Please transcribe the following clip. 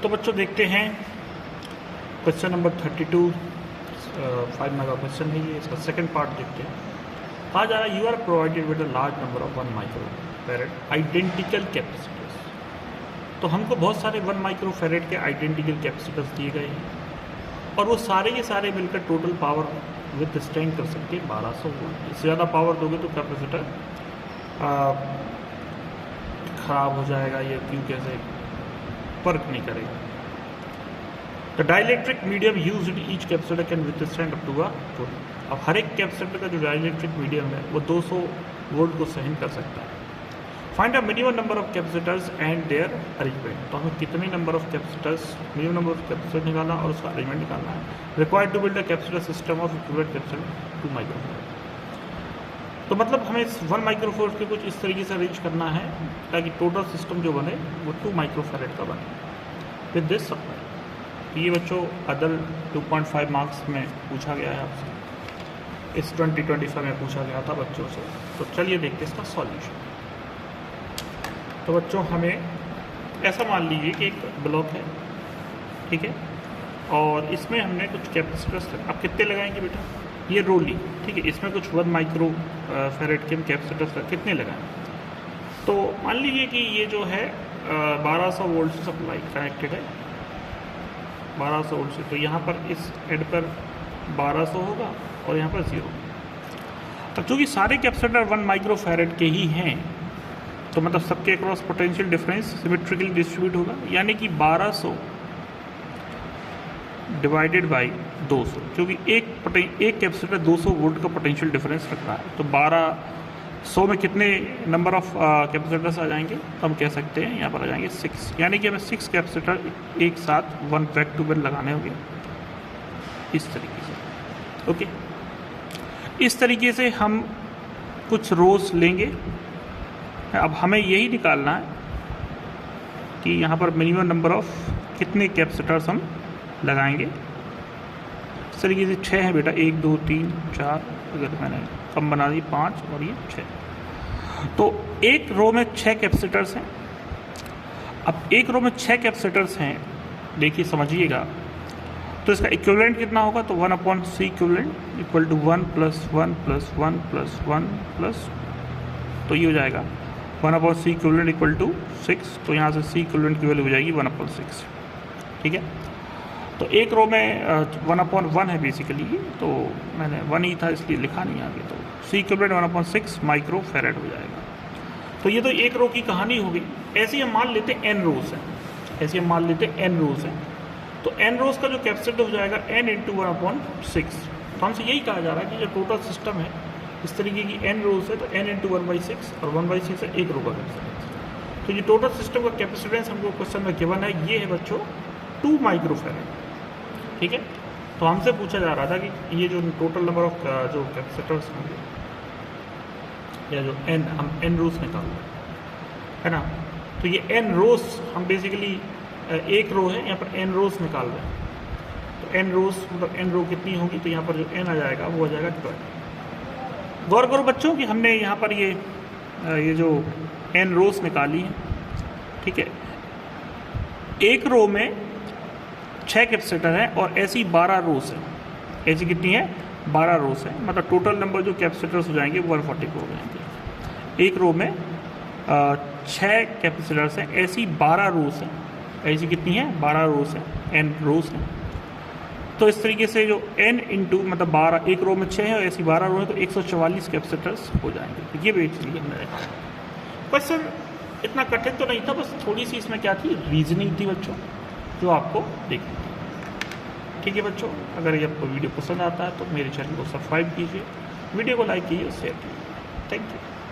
तो बच्चों देखते हैं क्वेश्चन नंबर 32, 5 मार्क का क्वेश्चन है ये, इसका सेकंड पार्ट देखते हैं। कहा जा रहा है you are provided with a large number of 1 micro farad identical capacitors. तो हमको बहुत सारे 1 माइक्रो फैरेड के आइडेंटिकल कैपेसिटर्स दिए गए हैं और वो सारे के सारे मिलकर टोटल पावर विद स्टैंड कर सकते हैं 1200 वोल्ट। इससे ज़्यादा पावर दोगे तो कैपेसिटर ख़राब हो जाएगा, ये क्यों कैसे वर्क नहीं करेगा। The dielectric medium use in each capacitor can withstand up to a volt. अब हर एक कैपेसिटर का जो डाइलेक्ट्रिक मीडियम है वो 200 वोल्ट को सहन कर सकता है। Find a minimum number of capacitors and their arrangement. तो हमें कितने number of capacitors, minimum number of capacitor निकालना और उसका अरेंजमेंट निकालना है। Required to build a capacitor system of equivalent capacitor 2 microfarad. तो मतलब हमें 1 माइक्रोफैरेड के कुछ इस तरीके से अरेंज करना है ताकि टोटल सिस्टम जो बने वो 2 माइक्रोफैरेड का बने विद दिस सप्लाई। ये बच्चों अदर 2.5 मार्क्स में पूछा गया है आपसे, इस 2025 में पूछा गया था बच्चों से। तो चलिए देखते हैं इसका सॉल्यूशन। तो बच्चों हमें ऐसा मान लीजिए कि एक ब्लॉक है, ठीक है, और इसमें हमने कुछ कैपेसिटर्स अब कितने लगाएंगे बेटा, ये रोली, ठीक है, इसमें कुछ 1 माइक्रो फैरेड के कैपेसिटर्स कितने लगाएं। तो मान लीजिए कि ये जो है 1200 वोल्ट से सप्लाई कनेक्टेड है, 1200 वोल्ट से। तो यहाँ पर इस एड पर 1200 होगा और यहाँ पर 0। अब चूँकि सारे कैपेसिटर 1 माइक्रो फैरेड के ही हैं तो मतलब सबके across potential difference symmetrically distribute होगा, यानी कि 1200 डिवाइडेड बाई 200, क्योंकि एक कैपेसिटर 200 वोल्ट का पोटेंशियल डिफरेंस रखता है। तो 1200 में कितने नंबर ऑफ कैपेसिटर्स आ जाएंगे, तो हम कह सकते हैं यहाँ पर आ जाएंगे 6, यानी कि हमें 6 कैपेसिटर एक साथ 1 बैक टू बैक लगाने होंगे इस तरीके से। ओके, इस तरीके से हम कुछ रोज लेंगे। अब हमें यही निकालना है कि यहाँ पर मिनिमम नंबर ऑफ कितने कैपेसिटर्स हम लगाएंगे। इस तरीके से 6 है बेटा, 1 2 3 4, अगर मैंने कम बना दी 5 और ये 6। तो एक रो में 6 कैपेसिटर्स हैं। अब एक रो में 6 कैपेसिटर्स हैं, देखिए समझिएगा, तो इसका इक्विवेलेंट कितना होगा, तो 1/C equivalent equal to 1 + 1 + 1 + 1 plus, तो ये हो जाएगा 1/C इक्विवेलेंट इक्वल टू 6। तो यहाँ से C इक्विवेलेंट की वैल्यू हो जाएगी 1/6, ठीक है। तो एक रो में 1/1 है बेसिकली, तो मैंने 1 ही था इसलिए लिखा नहीं आगे, तो C इक्विवेलेंट 1/6 माइक्रो फैरेड हो जाएगा। तो ये तो एक रो की कहानी हो गई। ऐसे ही हम मान लेते हैं n रोज हैं, ऐसे हम मान लेते हैं n रोज हैं। तो n रोज का जो कैपेसिटर हो जाएगा n × 1/6। तो हमसे यही कहा जा रहा है कि जो टोटल सिस्टम है इस तरीके की n रोज है, तो n × 1/6 और 1/6 है एक रो का कैपेसिटेंस। तो ये टोटल सिस्टम का कैपेसिटेंस हमको क्वेश्चन में गिवन है, ये है बच्चों 2 माइक्रो फैरेड, ठीक है। तो हमसे पूछा जा रहा था कि ये जो टोटल नंबर ऑफ जो कैपेसिटर्स होंगे या जो n, हम n रोज निकाल रहे हैं, है ना। तो ये n रोज हम बेसिकली एक रो है, यहाँ पर n रोज निकाल रहे हैं। तो n रोज मतलब n रो कितनी होगी, तो यहाँ पर जो n आ जाएगा वो आ जाएगा 12। गौर करो बच्चों कि हमने यहाँ पर ये जो n रोज निकाली है, ठीक है। एक रो में 6 कैपेसिटर हैं और ऐसी 12 रोज हैं। ऐसी कितनी है, 12 रोज हैं, मतलब टोटल नंबर जो कैपेसिटर्स हो जाएंगे 144 हो जाएंगे। एक रो में 6 कैपेसिटर्स हैं, ऐसी 12 रोज हैं। ऐसी कितनी है, 12 रोज हैं, n रोज हैं। तो इस तरीके से जो n × मतलब 12, एक रो में 6 है और ऐसी 12 रो है, तो 144 कैपेसिटर्स हो जाएंगे। तो ये बेसिकली हमने देखा। क्वेश्चन इतना कठिन तो नहीं था, बस थोड़ी सी इसमें क्या थी, रीजनिंग थी बच्चों, जो आपको देखनी थी। ठीक है बच्चों, अगर ये आपको वीडियो पसंद आता है तो मेरे चैनल को सब्सक्राइब कीजिए, वीडियो को लाइक कीजिए, शेयर कीजिए। Thank you.